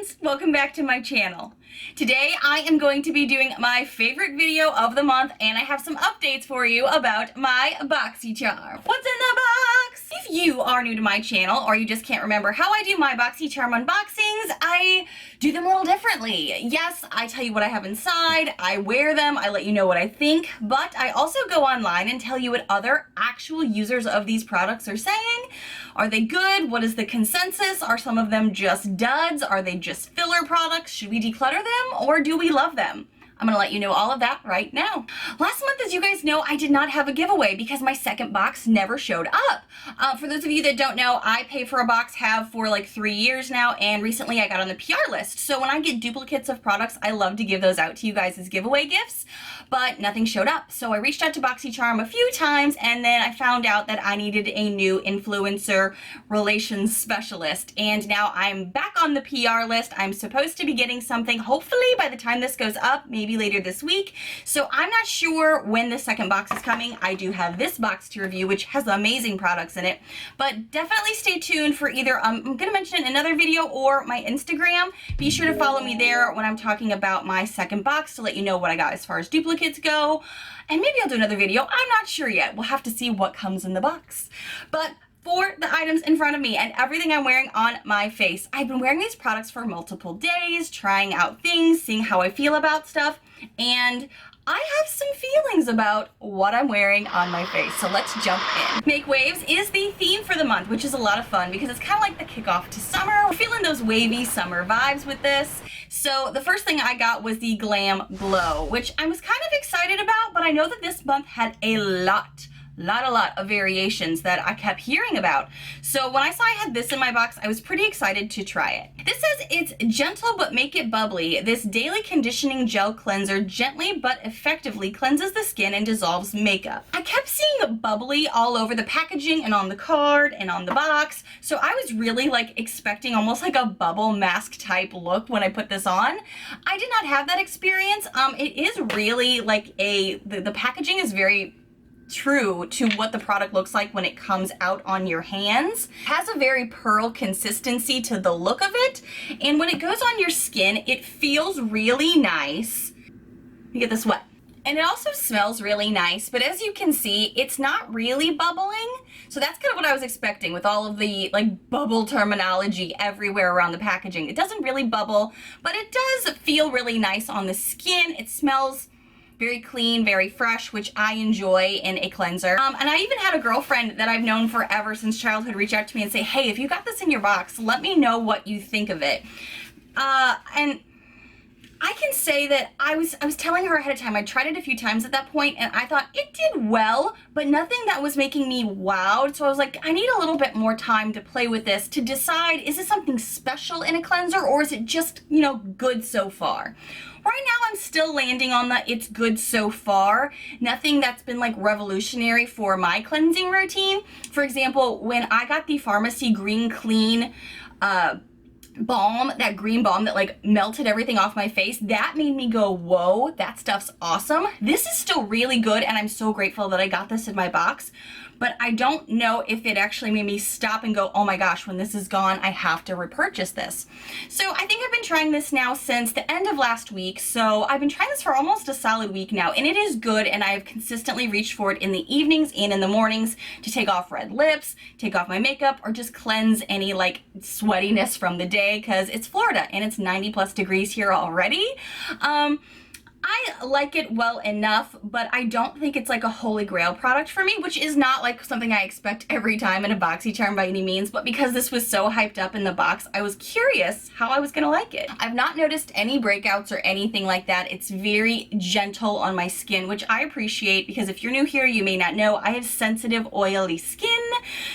friends, welcome back to my channel. Today I am going to be doing my favorite video of the month, and I have some updates for you about my Boxycharm. What's in the box? If you are new to my channel or you just can't remember how I do my Boxycharm unboxings, I do them a little differently. Yes, I tell you what I have inside, I wear them, I let you know what I think, but I also go online and tell you what other actual users of these products are saying. Are they good? What is the consensus? Are some of them just duds? Are they just filler products? Should we declutter them or do we love them? I'm gonna let you know all of that right now. Last month, as you guys know, I did not have a giveaway because my second box never showed up. For those of you that don't know, I pay for a box, have for like 3 years now, and recently I got on the PR list. So when I get duplicates of products, I love to give those out to you guys as giveaway gifts, but nothing showed up. So I reached out to Boxycharm a few times, and then I found out that I needed a new influencer relations specialist. And now I'm back on the PR list. I'm supposed to be getting something, hopefully by the time this goes up, maybe later this week. So I'm not sure when the second box is coming. I do have this box to review, which has amazing products in it, but definitely stay tuned for either, I'm going to mention it in another video, or my Instagram. Be sure to follow me there when I'm talking about my second box to let you know what I got as far as duplicates go. And maybe I'll do another video. I'm not sure yet. We'll have to see what comes in the box. But for the items in front of me and everything I'm wearing on my face, I've been wearing these products for multiple days, trying out things, seeing how I feel about stuff, and I have some feelings about what I'm wearing on my face, so let's jump in. Make Waves is the theme for the month, which is a lot of fun because it's kind of like the kickoff to summer. We're feeling those wavy summer vibes with this. So the first thing I got was the Glamglow, which I was kind of excited about, but I know that this month had a lot of variations that I kept hearing about. So when I saw I had this in my box, I was pretty excited to try it. This says it's gentle but make it bubbly. This daily conditioning gel cleanser gently but effectively cleanses the skin and dissolves makeup. I kept seeing bubbly all over the packaging and on the card and on the box. So I was really like expecting almost like a bubble mask type look when I put this on. I did not have that experience. It is really like the packaging is very true to what the product looks like when it comes out on your hands. It has a very pearl consistency to the look of it, and when it goes on your skin, it feels really nice. You get this wet. And it also smells really nice, but as you can see, it's not really bubbling. So that's kind of what I was expecting with all of the like bubble terminology everywhere around the packaging. It doesn't really bubble, but it does feel really nice on the skin. It smells very clean, very fresh, which I enjoy in a cleanser. And I even had a girlfriend that I've known forever since childhood reach out to me and say, hey, if you got this in your box, let me know what you think of it. And I can say that I was telling her ahead of time. I tried it a few times at that point, and I thought it did well, but nothing that was making me wowed. So I was like, I need a little bit more time to play with this to decide, is it something special in a cleanser, or is it just, you know, good so far? Right now, I'm still landing on the it's good so far. Nothing that's been like revolutionary for my cleansing routine. For example, when I got the Pharmacy Green Clean balm, that green balm that like melted everything off my face, that made me go, whoa, that stuff's awesome. This is still really good, and I'm so grateful that I got this in my box. But I don't know if it actually made me stop and go, oh my gosh, when this is gone, I have to repurchase this. So I think I've been trying this now since the end of last week. So I've been trying this for almost a solid week now, and it is good. And I have consistently reached for it in the evenings and in the mornings to take off red lips, take off my makeup, or just cleanse any like sweatiness from the day, because it's Florida and it's 90+ degrees here already. I like it well enough, but I don't think it's like a holy grail product for me, which is not like something I expect every time in a Boxycharm by any means, but because this was so hyped up in the box, I was curious how I was gonna like it. I've not noticed any breakouts or anything like that. It's very gentle on my skin, which I appreciate, because if you're new here, you may not know, I have sensitive, oily skin,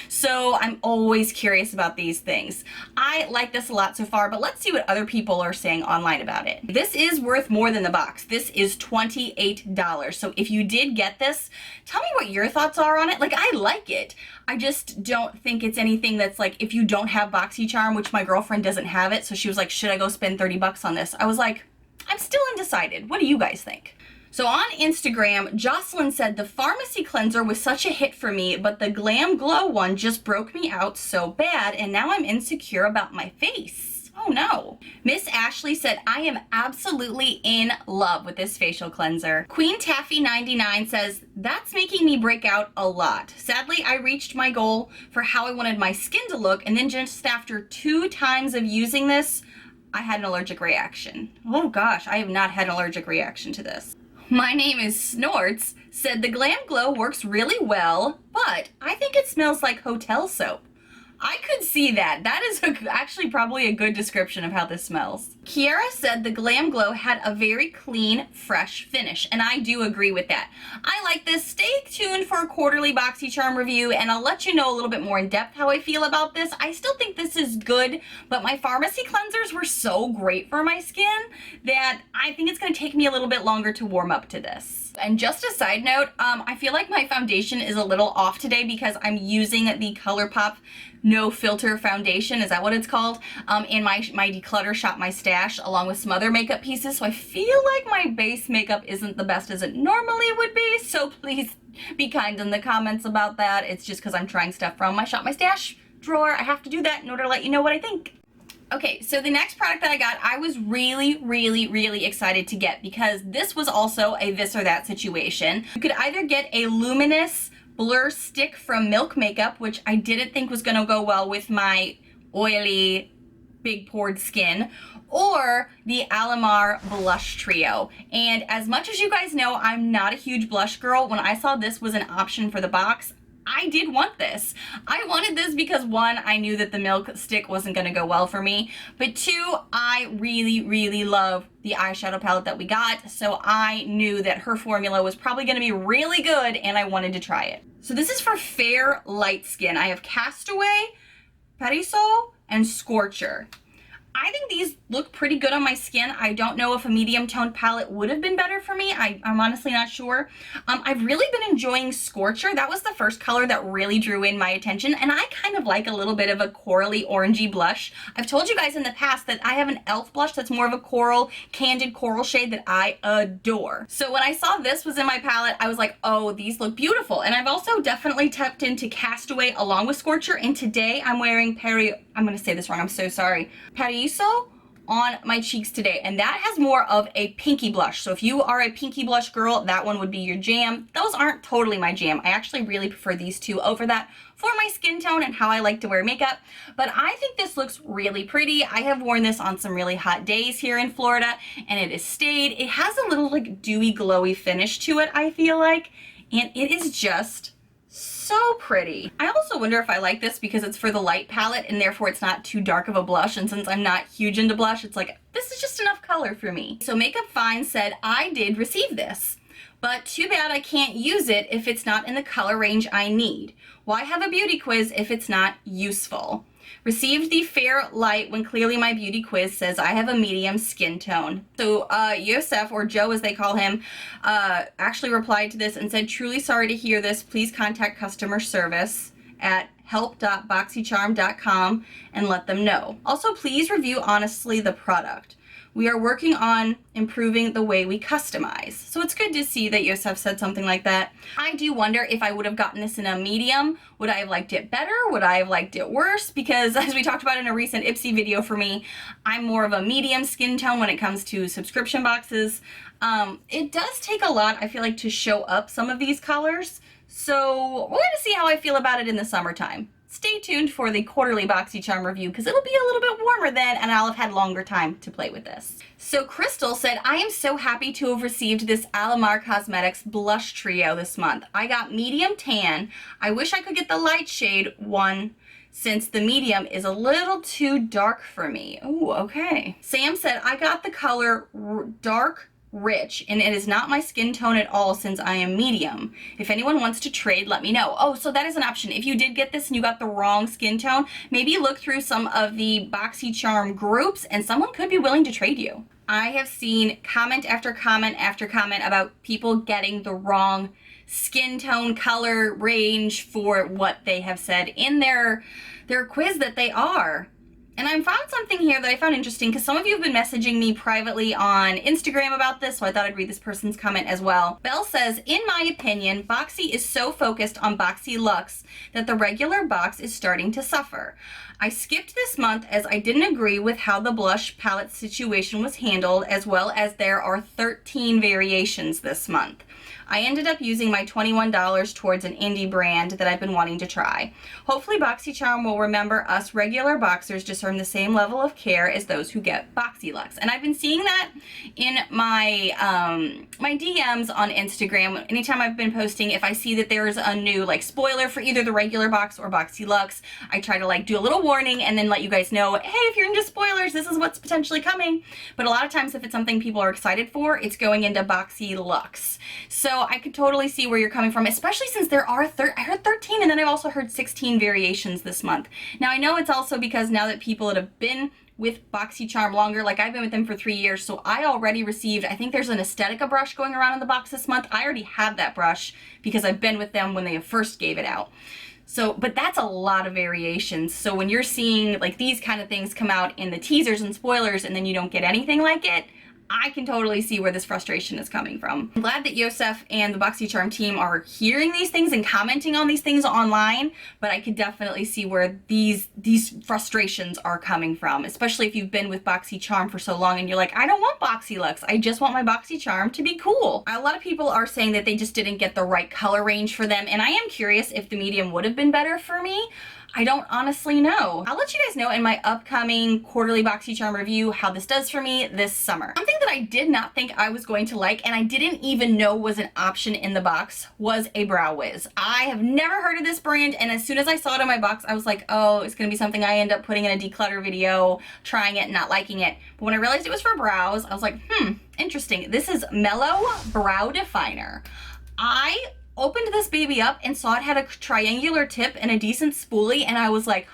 so I'm always curious about these things. I like this a lot so far, but let's see what other people are saying online about it. This is worth more than the box. This is $28. So if you did get this, tell me what your thoughts are on it. Like, I like it. I just don't think it's anything that's like, if you don't have Boxycharm, which my girlfriend doesn't have it, so she was like, should I go spend 30 bucks on this? I was like, I'm still undecided. What do you guys think? So on Instagram, Jocelyn said, the pharmacy cleanser was such a hit for me, but the Glamglow one just broke me out so bad, and now I'm insecure about my face. Oh no. Miss Ashley said, I am absolutely in love with this facial cleanser. Queen Taffy 99 says, that's making me break out a lot. Sadly, I reached my goal for how I wanted my skin to look, and then just after 2 times of using this, I had an allergic reaction. Oh gosh, I have not had an allergic reaction to this. My name is Snorts said the Glamglow works really well, but I think it smells like hotel soap. I could see that. That is actually probably a good description of how this smells. Kiara said the Glamglow had a very clean, fresh finish, and I do agree with that. I like this. Stay tuned for a quarterly Boxycharm review, and I'll let you know a little bit more in depth how I feel about this. I still think this is good, but my pharmacy cleansers were so great for my skin that I think it's going to take me a little bit longer to warm up to this. And just a side note, I feel like my foundation is a little off today because I'm using the ColourPop No Filter foundation, is that what it's called? In my declutter shop, my stash, along with some other makeup pieces. So I feel like my base makeup isn't the best as it normally would be. So please be kind in the comments about that. It's just because I'm trying stuff from my shop, my stash drawer. I have to do that in order to let you know what I think. Okay, so the next product that I got, I was really excited to get because this was also a this or that situation. You could either get a luminous blur stick from Milk Makeup, which I didn't think was gonna go well with my oily, big pored skin, or the Alamar blush trio. And as much as you guys know, I'm not a huge blush girl. When I saw this was an option for the box, I did want this. I wanted this because 1, I knew that the Milk stick wasn't gonna go well for me, but 2, I really love the eyeshadow palette that we got, so I knew that her formula was probably gonna be really good and I wanted to try it. So this is for fair light skin. I have Castaway, Parasol, and Scorcher. I think these look pretty good on my skin. I don't know if a medium toned palette would have been better for me. I'm honestly not sure. I've really been enjoying Scorcher. That was the first color that really drew in my attention, and I kind of like a little bit of a corally orangey blush. I've told you guys in the past that I have an e.l.f. blush that's more of a coral, candid coral shade that I adore. So when I saw this was in my palette, I was like, oh, these look beautiful. And I've also definitely tapped into Castaway along with Scorcher, and today I'm wearing I'm gonna say this wrong, I'm so sorry. Paraiso on my cheeks today, and that has more of a pinky blush. So if you are a pinky blush girl, that one would be your jam. Those aren't totally my jam. I actually really prefer these two over that for my skin tone and how I like to wear makeup. But I think this looks really pretty. I have worn this on some really hot days here in Florida, and it has stayed. It has a little like dewy, glowy finish to it, I feel like, and it is just so pretty. I also wonder if I like this because it's for the light palette and therefore it's not too dark of a blush, and since I'm not huge into blush, it's like, this is just enough color for me. So Makeup Fine said, I did receive this, but too bad I can't use it if it's not in the color range I need. Why have a beauty quiz if it's not useful? Received the fair light when clearly my beauty quiz says I have a medium skin tone. So Yosef, or Joe as they call him, actually replied to this and said, truly sorry to hear this. Please contact customer service at help.boxycharm.com and let them know. Also, please review honestly the product. We are working on improving the way we customize. So it's good to see that Yosef said something like that. I do wonder if I would have gotten this in a medium. Would I have liked it better? Would I have liked it worse? Because as we talked about in a recent Ipsy video for me, I'm more of a medium skin tone when it comes to subscription boxes. It does take a lot, I feel like, to show up some of these colors. So we're gonna see how I feel about it in the summertime. Stay tuned for the quarterly Boxycharm review because it'll be a little bit warmer then and I'll have had longer time to play with this. So Crystal said, I am so happy to have received this Alamar Cosmetics blush trio this month. I got medium tan. I wish I could get the light shade one since the medium is a little too dark for me. Ooh, okay. Sam said, I got the color dark rich and it is not my skin tone at all since I am medium. If anyone wants to trade, let me know. Oh, so that is an option. If you did get this and you got the wrong skin tone, maybe look through some of the Boxycharm groups and someone could be willing to trade you. I have seen comment after comment after comment about people getting the wrong skin tone color range for what they have said in their quiz that they are. And I found something here that I found interesting because some of you have been messaging me privately on Instagram about this, so I thought I'd read this person's comment as well. Belle says, in my opinion, Boxy is so focused on Boxy Luxe that the regular box is starting to suffer. I skipped this month as I didn't agree with how the blush palette situation was handled, as well as there are 13 variations this month. I ended up using my $21 towards an indie brand that I've been wanting to try. Hopefully Boxycharm will remember us regular boxers deserve the same level of care as those who get Boxy Luxe. And I've been seeing that in my my DMs on Instagram. Anytime I've been posting, if I see that there's a new like spoiler for either the regular box or Boxy Luxe, I try to like do a little warning and then let you guys know, hey, if you're into spoilers, this is what's potentially coming. But a lot of times if it's something people are excited for, it's going into Boxy Luxe. So I could totally see where you're coming from, especially since there are I heard 13 and then I've also heard 16 variations this month. Now I know it's also because now that people that have been with Boxycharm longer, like I've been with them for 3 years, so I already received, I think there's an Aesthetica brush going around in the box this month. I already have that brush because I've been with them when they first gave it out. So, but that's a lot of variations. So when you're seeing like these kind of things come out in the teasers and spoilers and then you don't get anything like it, I can totally see where this frustration is coming from. I'm glad that Yosef and the Boxycharm team are hearing these things and commenting on these things online, but I could definitely see where these frustrations are coming from, especially if you've been with Boxycharm for so long and you're like, I don't want Boxy Luxe, I just want my Boxycharm to be cool. A lot of people are saying that they just didn't get the right color range for them, and I am curious if the medium would have been better for me. I don't honestly know. I'll let you guys know in my upcoming quarterly Boxycharm review how this does for me this summer. Something that I did not think I was going to like, and I didn't even know was an option in the box, was a Brow Wiz. I have never heard of this brand, and as soon as I saw it in my box, I was like, oh, it's gonna be something I end up putting in a declutter video, trying it and not liking it. But when I realized it was for brows, I was like, interesting. This is Melo Brow Definer. I opened this baby up and saw it had a triangular tip and a decent spoolie, and I was like,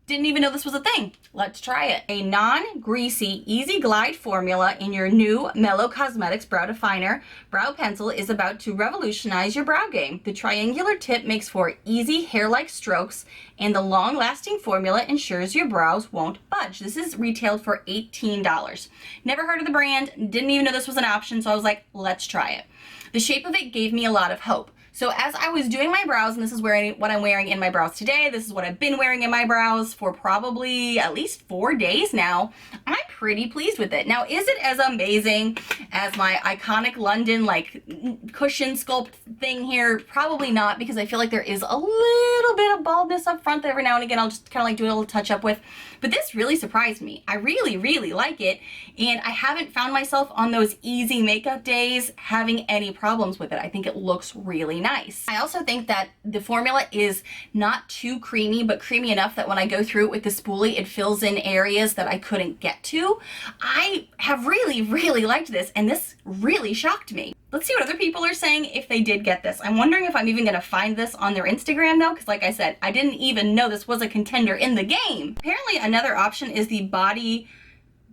didn't even know this was a thing. Let's try it. A non-greasy, easy glide formula in your new Melo Cosmetics Brow Definer brow pencil is about to revolutionize your brow game. The triangular tip makes for easy hair-like strokes, and the long-lasting formula ensures your brows won't budge. This is retailed for $18. Never heard of the brand, didn't even know this was an option, so I was like, let's try it. The shape of it gave me a lot of hope. So as I was doing my brows, and this is what I'm wearing in my brows today, this is what I've been wearing in my brows for probably at least 4 days now, I'm pretty pleased with it. Now, is it as amazing as my iconic London like cushion sculpt thing here? Probably not, because I feel like there is a little bit of baldness up front that every now and again I'll just kind of like do a little touch up with. But this really surprised me. I really, really like it, and I haven't found myself on those easy makeup days having any problems with it. I think it looks really nice. I also think that the formula is not too creamy, but creamy enough that when I go through it with the spoolie, it fills in areas that I couldn't get to. I have really, really liked this, and this really shocked me. Let's see what other people are saying if they did get this. I'm wondering if I'm even gonna find this on their Instagram though, because like I said, I didn't even know this was a contender in the game. Apparently another option is the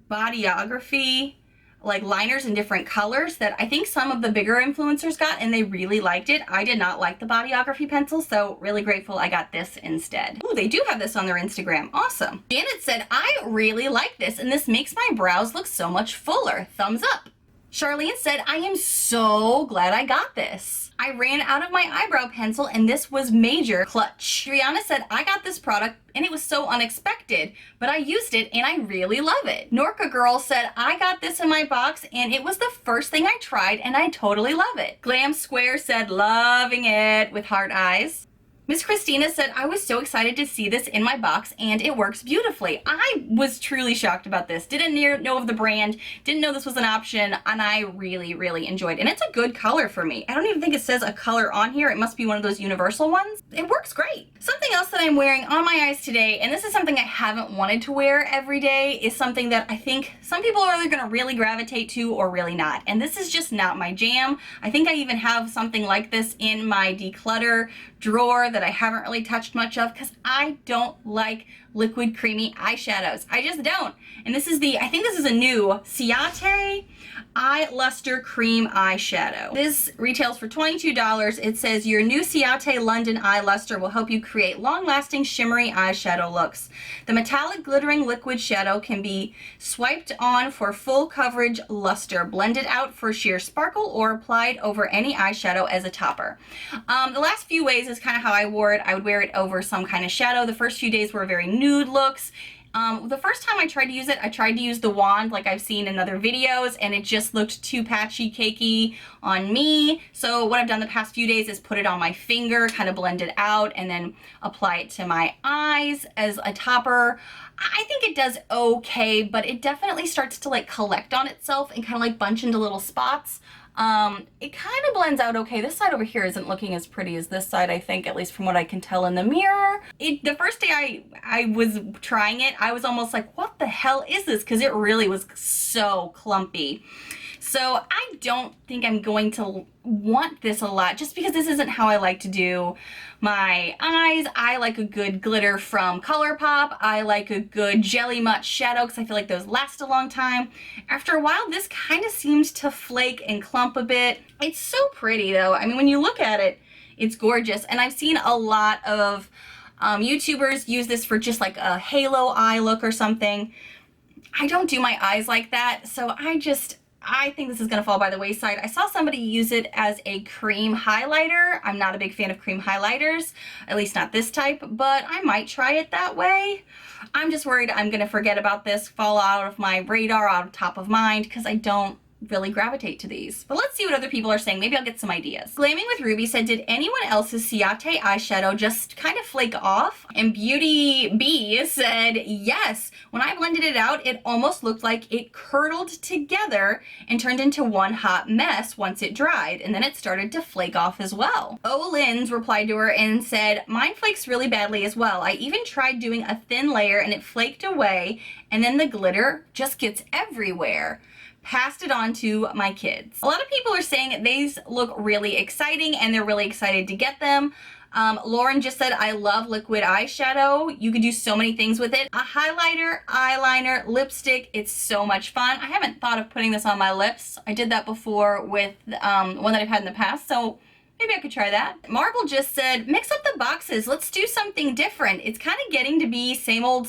bodyography, like liners in different colors that I think some of the bigger influencers got and they really liked it. I did not like the bodyography pencil, so really grateful I got this instead. Oh, they do have this on their Instagram. Awesome. Janet said, I really like this and this makes my brows look so much fuller. Thumbs up. Charlene said, I am so glad I got this. I ran out of my eyebrow pencil and this was major clutch. Triana said, I got this product and it was so unexpected, but I used it and I really love it. Norca Girl said, I got this in my box and it was the first thing I tried and I totally love it. Glam Square said, loving it with heart eyes. Miss Christina said, I was so excited to see this in my box and it works beautifully. I was truly shocked about this. Didn't know of the brand, didn't know this was an option, and I really, really enjoyed it. And it's a good color for me. I don't even think it says a color on here. It must be one of those universal ones. It works great. Something else that I'm wearing on my eyes today, and this is something I haven't wanted to wear every day, is something that I think some people are either gonna really gravitate to or really not. And this is just not my jam. I think I even have something like this in my declutter drawer that I haven't really touched much of because I don't like liquid creamy eyeshadows. I just don't. And this is I think this is a new Ciaté Eye Luster Cream Eyeshadow. This retails for $22. It says your new Ciaté London Eye Luster will help you create long-lasting shimmery eyeshadow looks. The metallic glittering liquid shadow can be swiped on for full coverage luster, blended out for sheer sparkle, or applied over any eyeshadow as a topper. The last few ways is kind of how I wore it. I would wear it over some kind of shadow. The first few days were very nude looks. The first time I tried to use it, I tried to use the wand like I've seen in other videos, and it just looked too patchy cakey on me. So what I've done the past few days is put it on my finger, kind of blend it out, and then apply it to my eyes as a topper. I think it does okay, but it definitely starts to like collect on itself and kind of like bunch into little spots. It kind of blends out okay. This side over here isn't looking as pretty as this side, I think, at least from what I can tell in the mirror. The first day I was trying it, I was almost like, what the hell is this? Because it really was so clumpy. So I don't think I'm going to want this a lot just because this isn't how I like to do my eyes. I like a good glitter from ColourPop. I like a good Jelly Mutt shadow because I feel like those last a long time. After a while, this kind of seems to flake and clump a bit. It's so pretty though. I mean, when you look at it, it's gorgeous. And I've seen a lot of YouTubers use this for just like a halo eye look or something. I don't do my eyes like that, so I think this is gonna fall by the wayside. I saw somebody use it as a cream highlighter. I'm not a big fan of cream highlighters, at least not this type, but I might try it that way. I'm just worried I'm gonna forget about this, fall out of my radar, out of top of mind, because I don't really gravitate to these. But let's see what other people are saying. Maybe I'll get some ideas. Glamming with Ruby said, did anyone else's Ciaté eyeshadow just kind of flake off? And Beauty B said, yes. When I blended it out, it almost looked like it curdled together and turned into one hot mess once it dried, and then it started to flake off as well. Lynn's replied to her and said, mine flakes really badly as well. I even tried doing a thin layer and it flaked away, and then the glitter just gets everywhere. Passed it on to my kids. A lot of people are saying these look really exciting and they're really excited to get them. Lauren just said, I love liquid eyeshadow. You could do so many things with it. A highlighter, eyeliner, lipstick. It's so much fun. I haven't thought of putting this on my lips. I did that before with one that I've had in the past, so maybe I could try that. Marble just said, mix up the boxes. Let's do something different. It's kind of getting to be same old,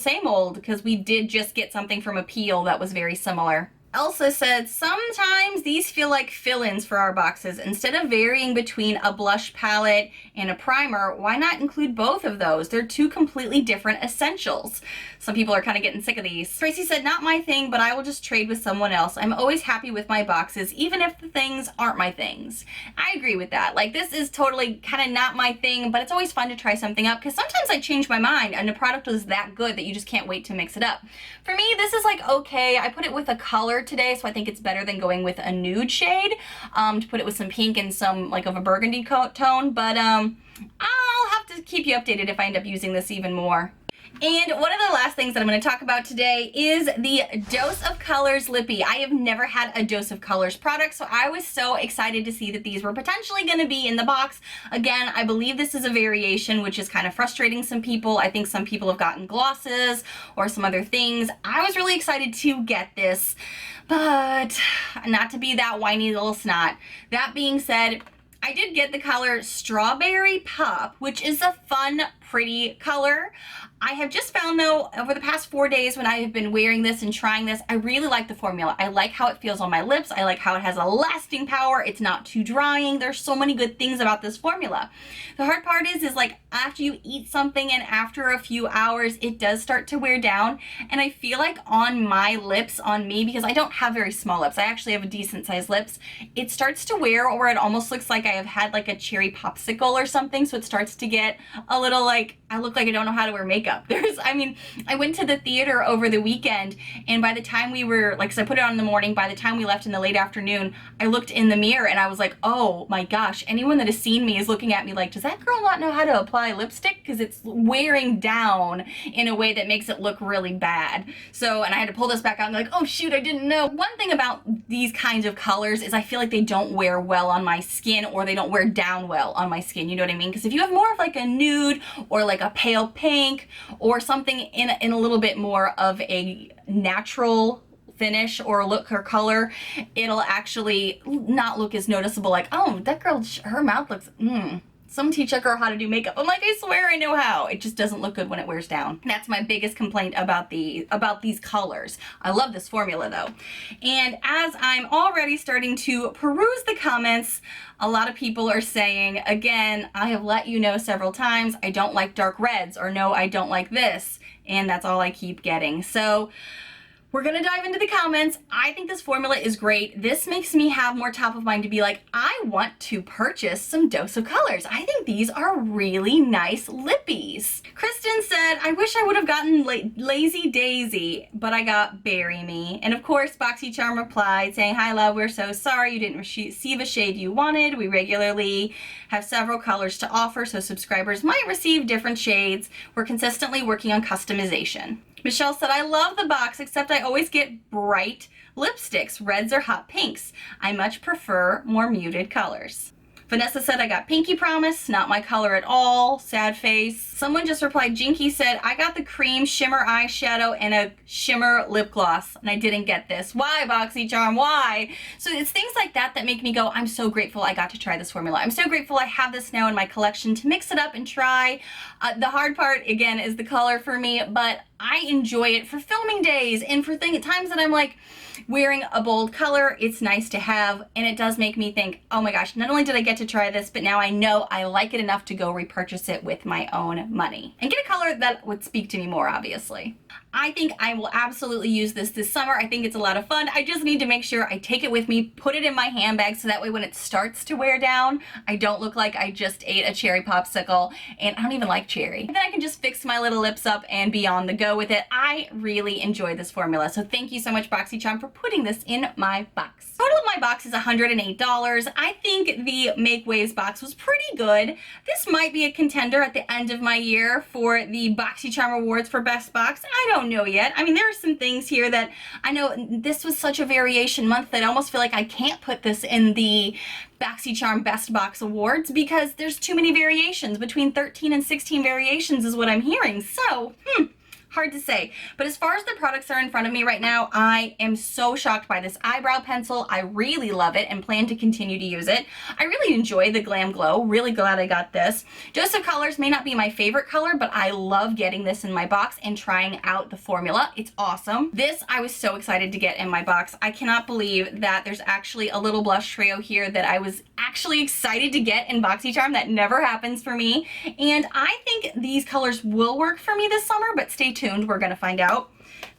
because we did just get something from Appeal that was very similar. Elsa said, sometimes these feel like fill-ins for our boxes. Instead of varying between a blush palette and a primer, why not include both of those? They're two completely different essentials. Some people are kind of getting sick of these. Tracy said, not my thing, but I will just trade with someone else. I'm always happy with my boxes, even if the things aren't my things. I agree with that. Like, this is totally kind of not my thing, but it's always fun to try something up because sometimes I change my mind and the product was that good that you just can't wait to mix it up. For me, this is like, okay, I put it with a color today, so I think it's better than going with a nude shade, to put it with some pink and some like of a burgundy tone, but I'll have to keep you updated if I end up using this even more. And one of the last things that I'm going to talk about today is the Dose of Colors Lippy. I have never had a Dose of Colors product, so I was so excited to see that these were potentially going to be in the box. Again, I believe this is a variation, which is kind of frustrating some people. I think some people have gotten glosses or some other things. I was really excited to get this, but not to be that whiny little snot. That being said, I did get the color Strawberry Pop, which is a fun, pretty color. I have just found though, over the past 4 days when I have been wearing this and trying this, I really like the formula. I like how it feels on my lips. I like how it has a lasting power. It's not too drying. There's so many good things about this formula. The hard part is like after you eat something and after a few hours, it does start to wear down. And I feel like on my lips, on me, because I don't have very small lips, I actually have a decent sized lips, it starts to wear, or it almost looks like I have had like a cherry popsicle or something. So it starts to get a little like, I look like I don't know how to wear makeup. I went to the theater over the weekend, and by the time we were, like, 'cause I put it on in the morning, by the time we left in the late afternoon, I looked in the mirror and I was like, oh my gosh, anyone that has seen me is looking at me like, does that girl not know how to apply lipstick? Because it's wearing down in a way that makes it look really bad. So, and I had to pull this back out and be like, oh shoot, I didn't know. One thing about these kinds of colors is I feel like they don't wear well on my skin, or they don't wear down well on my skin, you know what I mean? Because if you have more of like a nude or like a pale pink or something in a little bit more of a natural finish or look or color, it'll actually not look as noticeable. Like, oh, that girl, her mouth looks, Someone teach a girl how to do makeup. I'm like, I swear I know how. It just doesn't look good when it wears down. That's my biggest complaint about these colors. I love this formula though. And as I'm already starting to peruse the comments, a lot of people are saying, again, I have let you know several times, I don't like dark reds, or no, I don't like this. And that's all I keep getting. So we're gonna dive into the comments. I think this formula is great. This makes me have more top of mind to be like, I want to purchase some Dose of Colors. I think these are really nice lippies. Kristen said, I wish I would have gotten Lazy Daisy, but I got Bury Me. And of course, Boxycharm replied saying, hi love, we're so sorry you didn't receive a shade you wanted. We regularly have several colors to offer, so subscribers might receive different shades. We're consistently working on customization. Michelle said, I love the box, except I always get bright lipsticks, reds or hot pinks. I much prefer more muted colors. Vanessa said, I got Pinky Promise, not my color at all, sad face. Someone just replied, Jinky said, I got the cream shimmer eyeshadow and a shimmer lip gloss, and I didn't get this. Why, Boxycharm, why? So it's things like that that make me go, I'm so grateful I got to try this formula. I'm so grateful I have this now in my collection to mix it up and try. The hard part, again, is the color for me, but I enjoy it for filming days and for times that I'm like, wearing a bold color, it's nice to have, and it does make me think, oh my gosh, not only did I get to try this, but now I know I like it enough to go repurchase it with my own money and get a color that would speak to me more, obviously. I think I will absolutely use this summer. I think it's a lot of fun. I just need to make sure I take it with me, put it in my handbag, so that way when it starts to wear down, I don't look like I just ate a cherry popsicle, and I don't even like cherry. And then I can just fix my little lips up and be on the go with it. I really enjoy this formula, so thank you so much, Boxycharm, for putting this in my box. Total of my box is $108. I think the Make Waves box was pretty good. This might be a contender at the end of my year for the Boxycharm Awards for Best Box. I don't know yet. I mean, there are some things here that I know this was such a variation month that I almost feel like I can't put this in the Boxycharm Best Box Awards because there's too many variations. Between 13 and 16 variations is what I'm hearing. So, hard to say. But as far as the products are in front of me right now, I am so shocked by this eyebrow pencil. I really love it and plan to continue to use it. I really enjoy the Glamglow. Really glad I got this. Dose of Colors may not be my favorite color, but I love getting this in my box and trying out the formula. It's awesome. This I was so excited to get in my box. I cannot believe that there's actually a little blush trio here that I was actually excited to get in Boxycharm. That never happens for me. And I think these colors will work for me this summer, but stay tuned. We're gonna find out.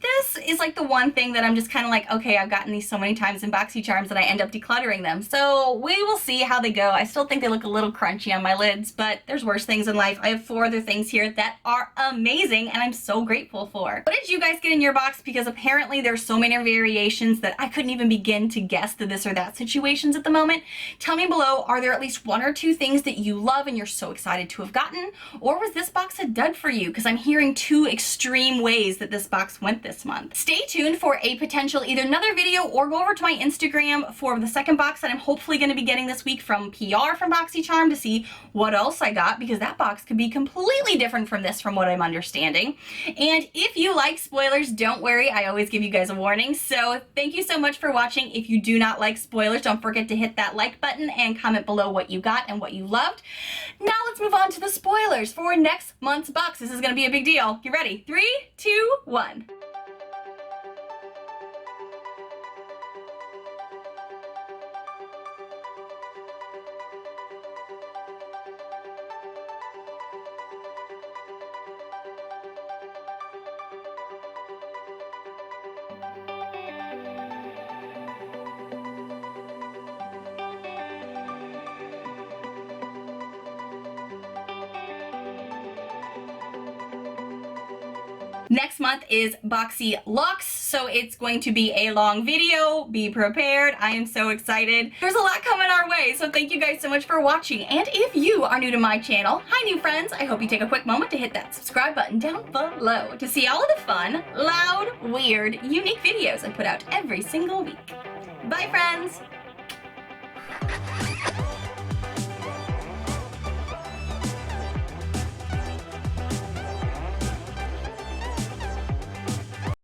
This is like the one thing that I'm just kind of like, okay, I've gotten these so many times in Boxycharms that I end up decluttering them. So we will see how they go. I still think they look a little crunchy on my lids, but there's worse things in life. I have 4 other things here that are amazing and I'm so grateful for. What did you guys get in your box? Because apparently there's so many variations that I couldn't even begin to guess the this or that situations at the moment. Tell me below, are there at least 1 or 2 things that you love and you're so excited to have gotten? Or was this box a dud for you? Because I'm hearing 2 extreme ways that this box went this month. Stay tuned for a potential either another video or go over to my Instagram for the second box that I'm hopefully going to be getting this week from PR from Boxycharm to see what else I got, because that box could be completely different from this from what I'm understanding. And if you like spoilers, don't worry, I always give you guys a warning. So thank you so much for watching. If you do not like spoilers, don't forget to hit that like button and comment below what you got and what you loved. Now let's move on to the spoilers for next month's box. This is going to be a big deal. You ready? 3, 2, 1. Next month is Boxy Luxe, so it's going to be a long video. Be prepared. I am so excited. There's a lot coming our way, so thank you guys so much for watching. And if you are new to my channel, hi new friends, I hope you take a quick moment to hit that subscribe button down below to see all of the fun, loud, weird, unique videos I put out every single week. Bye friends!